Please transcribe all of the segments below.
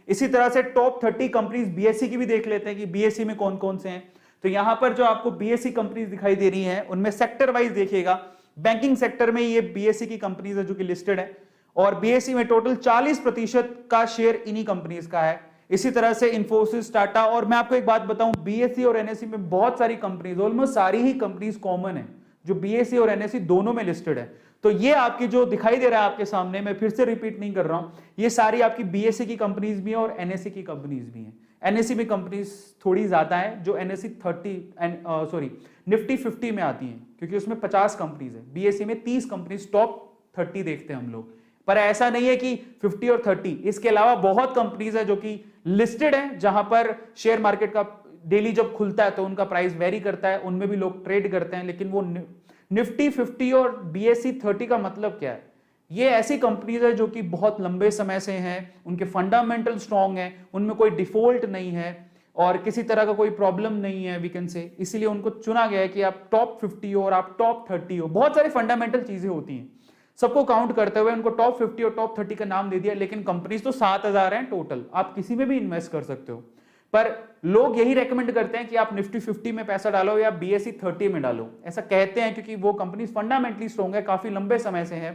इसी तरह से टॉप 30 कंपनीज बीएसई की भी देख लेते हैं कि बीएसई में कौन कौन से हैं। तो यहां पर जो आपको बीएसई कंपनीज दिखाई दे रही हैं उनमें सेक्टर वाइज देखिएगा, बैंकिंग सेक्टर में ये बीएसई की कंपनीज है जो कि लिस्टेड है, और बीएसई में टोटल 40% का शेयर इन्हीं कंपनीज का है। इसी तरह से इंफोसिस, टाटा, और मैं आपको एक बात बताऊं, बीएसई और एनएसई में बहुत सारी कंपनीज, ऑलमोस्ट सारी ही कंपनीज कॉमन है जो बीएसई और एनएसई दोनों में लिस्टेड है। तो ये आपकी जो दिखाई दे रहा है आपके सामने, मैं फिर से रिपीट नहीं कर रहा हूं, ये सारी आपकी बीएसई की कंपनीज भी हैं और एनएसई की कंपनीज भी हैं। एनएसई में कंपनीज थोड़ी ज्यादा है जो एनएसई 30 निफ्टी 50 में आती हैं, क्योंकि उसमें 50 कंपनीज है। बीएसई में 30 कंपनीज, टॉप 30 देखते हैं हम लोग, पर ऐसा नहीं है कि 50 और 30, इसके अलावा बहुत कंपनीज है जो कि लिस्टेड है, जहां पर शेयर मार्केट का डेली जब खुलता है तो उनका प्राइस वेरी करता है, उनमें भी लोग ट्रेड करते हैं। लेकिन वो निफ्टी 50 और बीएसई 30 का मतलब क्या है? ये ऐसी कंपनीज है जो कि बहुत लंबे समय से हैं, उनके फंडामेंटल स्ट्रांग हैं, उनमें कोई डिफॉल्ट नहीं है और किसी तरह का कोई प्रॉब्लम नहीं है वी कैन से, इसीलिए उनको चुना गया है कि आप टॉप 50 हो और आप टॉप 30 हो। बहुत सारी फंडामेंटल चीजें होती हैं, सबको काउंट करते हुए उनको टॉप 50 और टॉप 30 का नाम दे दिया। लेकिन कंपनीज तो 7000 हैं टोटल, आप किसी में भी इन्वेस्ट कर सकते हो, पर लोग यही रेकमेंड करते हैं कि आप निफ्टी 50 में पैसा डालो या बीएसई 30 में डालो। ऐसा कहते हैं क्योंकि वो कंपनी फंडामेंटली स्ट्रॉन्ग है, काफी लंबे समय से है,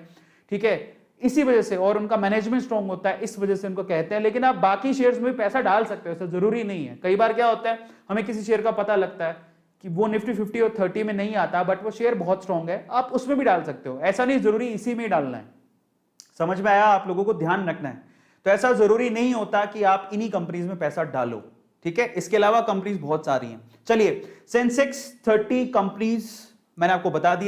ठीक है, इसी वजह से, और उनका मैनेजमेंट स्ट्रॉन्ग होता है, इस वजह से उनको कहते हैं। लेकिन आप बाकी शेयर्स में भी पैसा डाल सकते हो, ऐसा जरूरी नहीं है। कई बार क्या होता है, हमें किसी शेयर का पता लगता है कि वो निफ्टी 50 और 30 में नहीं आता, बट वो शेयर बहुत स्ट्रॉन्ग है, आप उसमें भी डाल सकते हो। ऐसा नहीं जरूरी इसी में ही डालना है। समझ में आया? आप लोगों को ध्यान रखना है। तो ऐसा जरूरी नहीं होता कि आप इन्हीं कंपनीज में पैसा डालो, ठीक है। इसके अलावा कंपनीज बहुत सारी हैं। चलिए, सेंसेक्स 30 कंपनीज मैंने आपको बता दिया।